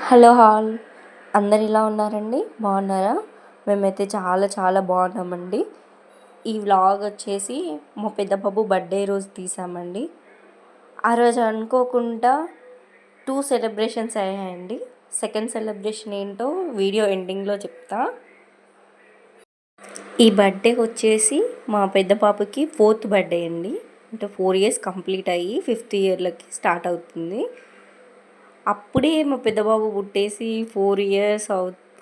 Hello hall అందరు ఇలా ఉన్నారండి, బాగున్నారా? మేమైతే చాలా చాలా బాగున్నామండి. ఈ వ్లాగ్ వచ్చేసి మా పెద్ద బాబు బర్త్డే రోజు తీసామండి. ఆ రోజు అనుకోకుండా 2 సెలబ్రేషన్స్ అయ్యాయండి. సెకండ్ సెలబ్రేషన్ ఏంటో వీడియో ఎండింగ్లో చెప్తా. ఈ బర్త్డే వచ్చేసి మా పెద్ద పాపకి 4th బర్త్డే అండి. అంటే 4 years కంప్లీట్ అయ్యి 5th ఇయర్లోకి స్టార్ట్ అవుతుంది. అప్పుడే మా పెద్ద బాబు పుట్టేసి 4 years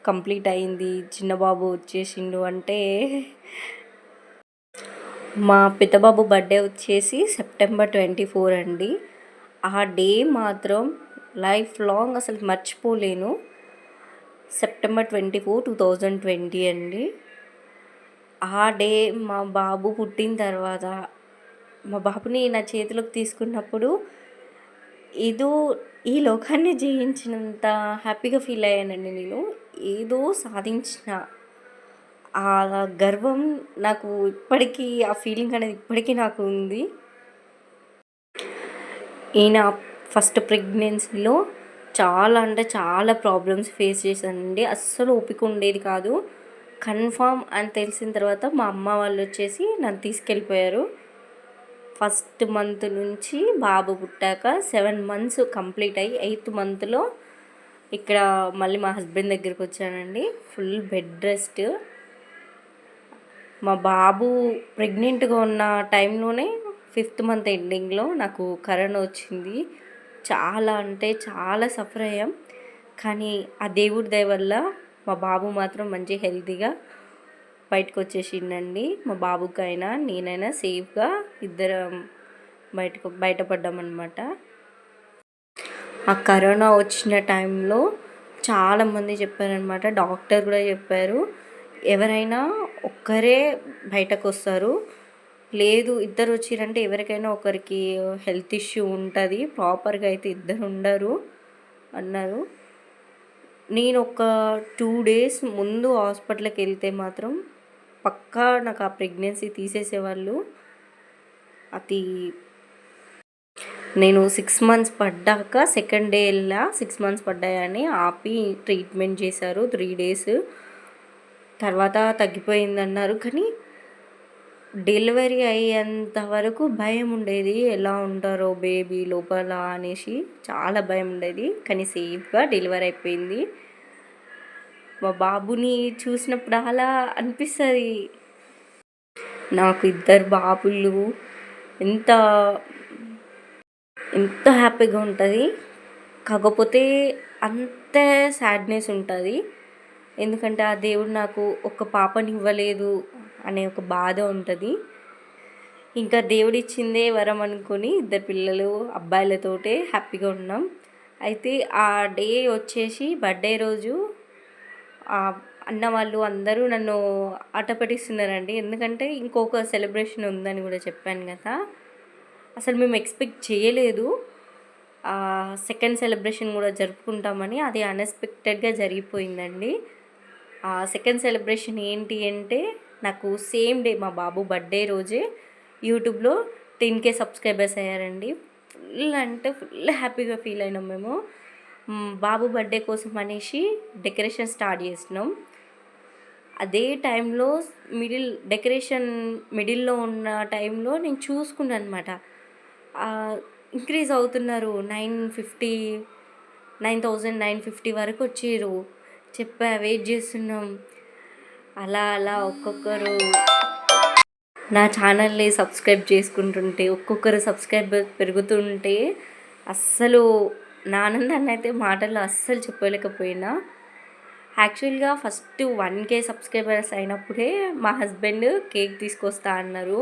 కంప్లీట్ అయింది, చిన్న బాబు వచ్చేసిండు అంటే మా పెద్ద బాబు బర్త్డే వచ్చేసి September 24 అండి. ఆ డే మాత్రం లైఫ్ లాంగ్ అసలు మర్చిపోలేను. September 24, 2020 అండి. ఆ డే మా బాబు పుట్టిన తర్వాత మా బాబుని నా చేతిలోకి తీసుకున్నప్పుడు ఏదో ఈ లోకాన్ని జయించినంత హ్యాపీగా ఫీల్ అయ్యానండి నేను. ఏదో సాధించిన ఆ గర్వం నాకు ఇప్పటికీ, ఆ ఫీలింగ్ అనేది ఇప్పటికీ నాకు ఉంది. ఈయన ఫస్ట్ ప్రెగ్నెన్సీలో చాలా అంటే చాలా ప్రాబ్లమ్స్ ఫేస్ చేశానండి. అస్సలు ఓపిక ఉండేది కాదు. కన్ఫామ్ అని తెలిసిన తర్వాత మా అమ్మ వాళ్ళు వచ్చేసి నన్ను తీసుకెళ్ళిపోయారు. ఫస్ట్ మంత్ నుంచి బాబు పుట్టాక 7 months కంప్లీట్ అయ్యి 8th monthలో ఇక్కడ మళ్ళీ మా హస్బెండ్ దగ్గరికి వచ్చానండి. Full bed rest. మా బాబు ప్రెగ్నెంట్గా ఉన్న టైంలోనే 5th month ఎండింగ్లో నాకు కరోనా వచ్చింది. చాలా అంటే చాలా సఫర్ అయ్యాం. కానీ ఆ దేవుడి దయ వల్ల మా బాబు మాత్రం మంచి హెల్తీగా బయటకు వచ్చేసిండండి. మా బాబుకైనా నేనైనా సేఫ్గా ఇద్దరం బయటపడ్డామన్నమాట. ఆ కరోనా వచ్చిన టైంలో చాలామంది చెప్పారనమాట, డాక్టర్ కూడా చెప్పారు, ఎవరైనా ఒక్కరే బయటకు వస్తారు, లేదు ఇద్దరు వచ్చిరంటే ఎవరికైనా ఒకరికి హెల్త్ ఇష్యూ ఉంటుంది, ప్రాపర్గా అయితే ఇద్దరు ఉండరు అన్నారు. నేను ఒక 2 days ముందు హాస్పిటల్కి వెళ్తే మాత్రం పక్కా నాకు ఆ ప్రెగ్నెన్సీ తీసేసేవాళ్ళు. అది నేను 6 months పడ్డాక సెకండ్ డే వెళ్ళా. 6 months పడ్డాయని ఆపి ట్రీట్మెంట్ చేశారు 3 days. తర్వాత తగ్గిపోయిందన్నారు. కానీ డెలివరీ అయ్యేంత వరకు భయం ఉండేది, ఎలా ఉంటారో బేబీ లోపల అనేసి చాలా భయం ఉండేది. కానీ సేఫ్గా డెలివరీ అయిపోయింది. మా బాబుని చూసినప్పుడు అలా అనిపిస్తుంది, నాకు ఇద్దరు బాబులు ఎంత ఎంత హ్యాపీగా ఉంటుంది. కాకపోతే అంతే సాడ్నెస్ ఉంటుంది. ఎందుకంటే ఆ దేవుడు నాకు ఒక పాపని ఇవ్వలేదు అనే ఒక బాధ ఉంటుంది. ఇంకా దేవుడు ఇచ్చిందే వరం అనుకొని ఇద్దరు పిల్లలు అబ్బాయిలతోటే హ్యాపీగా ఉన్నాం. అయితే ఆ డే వచ్చేసి బర్త్డే రోజు అన్న వాళ్ళు అందరూ నన్ను ఆట పట్టిస్తున్నారండి. ఎందుకంటే ఇంకొక సెలబ్రేషన్ ఉందని కూడా చెప్పాను కదా. అసలు మేము ఎక్స్పెక్ట్ చేయలేదు సెకండ్ సెలబ్రేషన్ కూడా జరుపుకుంటామని. అది అన్ఎక్స్పెక్టెడ్గా జరిగిపోయిందండి. సెకండ్ సెలబ్రేషన్ ఏంటి అంటే, నాకు సేమ్ డే మా బాబు బర్త్డే రోజే యూట్యూబ్లో 10K సబ్స్క్రైబర్స్ అయ్యారండి. ఫుల్ అంటే ఫుల్ హ్యాపీగా ఫీల్ అయినాం మేము. బాబు బర్త్డే కోసం అనేసి డెకరేషన్ స్టార్ట్ చేసినాం. అదే టైంలో డెకరేషన్ మిడిల్లో ఉన్న టైంలో నేను చూసుకున్నాను అనమాట, ఇంక్రీజ్ అవుతున్నారు. 9,950 వరకు వచ్చారు. చెప్పా, వెయిట్ చేస్తున్నాం. అలా అలా ఒక్కొక్కరు నా ఛానల్ని సబ్స్క్రైబ్ చేసుకుంటుంటే, ఒక్కొక్కరు సబ్స్క్రైబర్ పెరుగుతుంటే అస్సలు నా ఆనందాన్ని అయితే మాటల్లో అస్సలు చెప్పలేకపోయినా. యాక్చువల్గా ఫస్ట్ 1K సబ్స్క్రైబర్స్ అయినప్పుడే మా హస్బెండ్ కేక్ తీసుకొస్తా అన్నారు.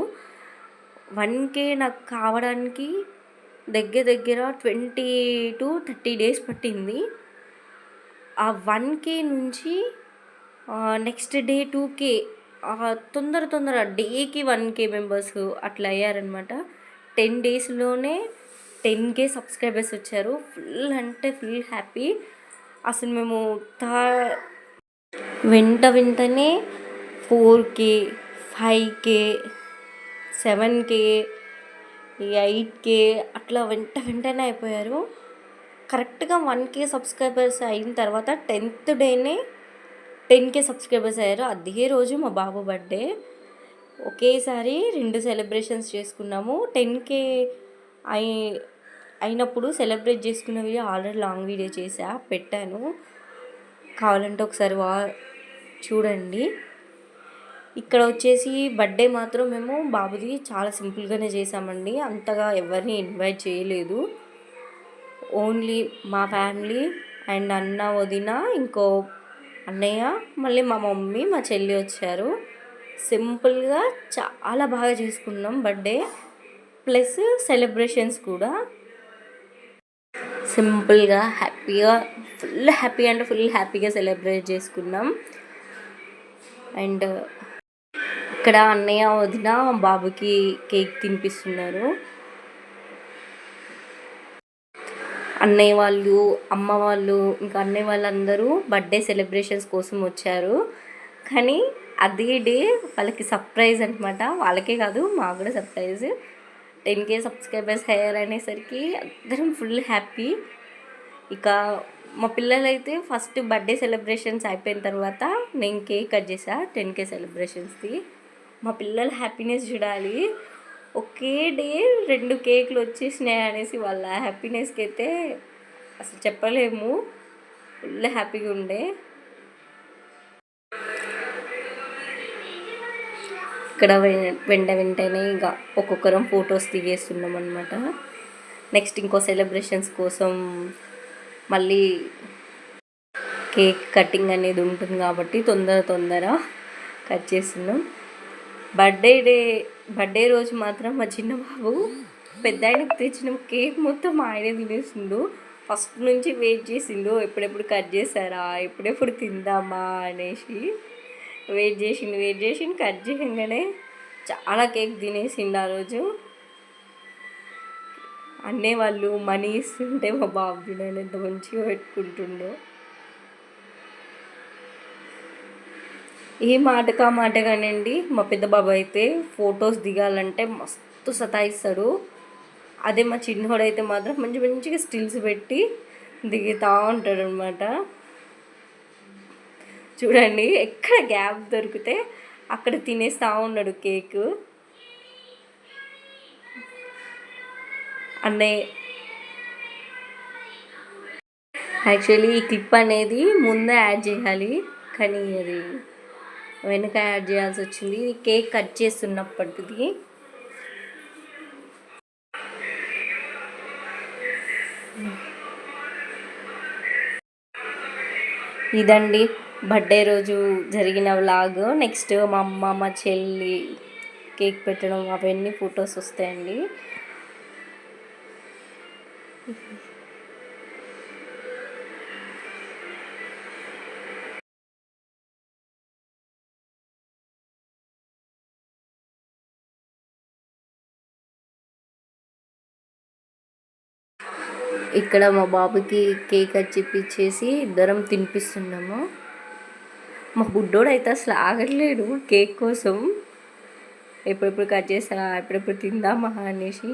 1K నాకు కావడానికి దగ్గర దగ్గర 20 to 30 days పట్టింది. ఆ 1K నుంచి నెక్స్ట్ డే 2K, తొందర డేకి 1K మెంబర్స్ అట్లా అయ్యారనమాట. 10 daysలోనే 10K సబ్స్క్రైబర్స్ వచ్చారు. ఫుల్ అంటే ఫుల్ హ్యాపీ. అసలు మేము వెంటనే 4K, 5K, 7K, 8K అట్లా వెంటనే అయిపోయారు. కరెక్ట్గా 1K సబ్స్క్రైబర్స్ అయిన తర్వాత 10th డేనే 10K సబ్స్క్రైబర్స్ అయ్యారు. అదే రోజు మా బాబు బర్త్డే. ఒకేసారి 2 సెలబ్రేషన్స్ చేసుకున్నాము. 10K అయి అయినప్పుడు సెలబ్రేట్ చేసుకున్న వీడియో ఆల్రెడీ లాంగ్ వీడియో పెట్టాను. కావాలంటే ఒకసారి చూడండి. ఇక్కడ వచ్చేసి బర్త్డే మాత్రం మేము బాబుది చాలా సింపుల్గానే చేసామండి. అంతగా ఎవరిని ఇన్వైట్ చేయలేదు. ఓన్లీ మా ఫ్యామిలీ అండ్ అన్న, వదిన, ఇంకో అన్నయ్య, మళ్ళీ మా మమ్మీ, మా చెల్లి వచ్చారు. సింపుల్గా చాలా బాగా చేసుకున్నాం బర్త్డే. ప్లస్ సెలబ్రేషన్స్ కూడా సింపుల్గా హ్యాపీగా ఫుల్ హ్యాపీగా సెలబ్రేట్ చేసుకున్నాం. అండ్ ఇక్కడ అన్నయ్య, వదిన బాబుకి కేక్ తినిపిస్తున్నారు. అన్నయ్య వాళ్ళు, అమ్మ వాళ్ళు, ఇంకా అన్నయ్య వాళ్ళందరూ బర్త్డే సెలబ్రేషన్స్ కోసం వచ్చారు. కానీ అదే డే వాళ్ళకి సర్ప్రైజ్ అనమాట. వాళ్ళకే కాదు, మాకు కూడా సర్ప్రైజ్. 10K సబ్స్క్రైబర్స్ అయ్యారనేసరికి అందరం ఫుల్ హ్యాపీ. ఇక మా పిల్లలైతే ఫస్ట్ బర్త్డే సెలబ్రేషన్స్ అయిపోయిన తర్వాత నేను కేక్ కట్ చేసా 10K సెలబ్రేషన్స్ది. మా పిల్లల హ్యాపీనెస్ చూడాలి. ఒకే డే 2 కేకులు వచ్చేసినాయి అనేసి వాళ్ళ హ్యాపీనెస్కి అయితే అసలు చెప్పలేము. ఫుల్ హ్యాపీగా ఉండే. ఇక్కడ వెంటనే ఇక ఒక్కొక్కరం ఫొటోస్ దిగేస్తున్నాం అనమాట. నెక్స్ట్ ఇంకో సెలబ్రేషన్స్ కోసం మళ్ళీ కేక్ కటింగ్ అనేది ఉంటుంది కాబట్టి తొందర కట్ చేస్తున్నాం. బర్త్డే రోజు మాత్రం మా చిన్న బాబు పెద్ద ఆయనకు తెచ్చిన కేక్ మొత్తం ఆయనే తినేసిండు. ఫస్ట్ నుంచి వెయిట్ చేసిండు, ఎప్పుడెప్పుడు కట్ చేశారా, ఎప్పుడెప్పుడు తిందామా అనేసి వెయిట్ చేసిండు. కట్ చేయగానే చాలా కేక్ తినేసిండు ఆ రోజు. అన్నే వాళ్ళు మనీ ఇస్తుంటే మా బాబు తినని ఎంత మంచిగా పెట్టుకుంటుండో. ఏ మాటకా కానండి, మా పెద్ద బాబు అయితే ఫొటోస్ దిగాలంటే మస్తు సతాయిస్తాడు. అదే మా చిన్నోడు అయితే మాత్రం మంచిగా స్టిల్స్ పెట్టి దిగుతూ ఉంటాడు అనమాట. చూడండి, ఎక్కడ గ్యాప్ దొరికితే అక్కడ తినేస్తూ ఉన్నాడు కేక్. అన్నయ్య యాక్చువల్లీ ఈ క్లిప్ అనేది ముందే యాడ్ చేయాలి, కానీ అది వెనక యాడ్ చేయాల్సి వచ్చింది. ఇది కేక్ కట్ చేస్తున్నప్పటిది. ఇదండి బర్త్డే రోజు జరిగిన వ్లాగ్. నెక్స్ట్ మా అమ్మ, మా చెల్లి కేక్ పెట్టడం అవన్నీ ఫొటోస్ వస్తాయండి. ఇక్కడ మా బాబుకి కేక్ కట్ చేపించేసి ఇద్దరం తినిపిస్తున్నాము. మా బుడ్డోడు అయితే అసలు ఆగట్లేడు కేక్ కోసం. ఎప్పుడెప్పుడు కట్ చేస్తారా, ఎప్పుడెప్పుడు తిందామా అనేసి.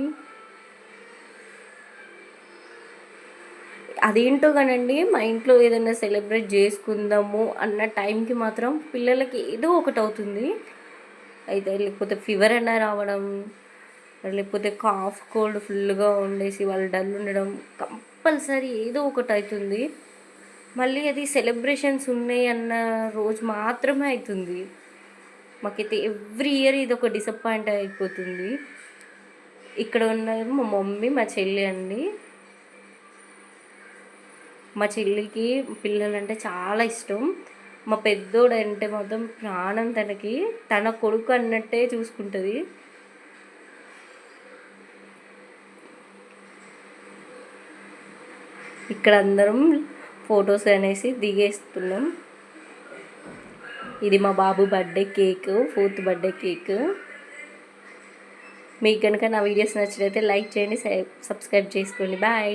అదేంటో కానండి, మా ఇంట్లో ఏదైనా సెలబ్రేట్ చేసుకుందాము అన్న టైంకి మాత్రం పిల్లలకి ఏదో ఒకటి అవుతుంది. అయితే లేకపోతే ఫీవర్ అయినా రావడం, లేకపోతే కాఫ్ కోల్డ్ ఫుల్గా ఉండేసి వాళ్ళు డల్ ఉండడం, కంపల్సరీ ఏదో ఒకటి అవుతుంది. మళ్ళీ అది సెలబ్రేషన్స్ ఉన్నాయి అన్న రోజు మాత్రమే అవుతుంది. మాకైతే ఎవ్రీ ఇయర్ ఇది ఒక డిసప్పాయింట్ అయిపోతుంది. ఇక్కడ ఉన్నారు మా మమ్మీ, మా చెల్లి అండి. మా చెల్లికి పిల్లలంటే చాలా ఇష్టం. మా పెద్దోడు అంటే మొత్తం ప్రాణం తనకి. తన కొడుకు అన్నట్టే చూసుకుంటుంది. ఇక్కడ అందరం ఫొటోస్ అనేసి దిగేస్తున్నాం. ఇది మా బాబు birthday cake, 4th birthday cake. మీకు కనుక నా వీడియోస్ నచ్చినట్లయితే లైక్ చేయండి, సబ్స్క్రైబ్ చేసుకోండి. బాయ్.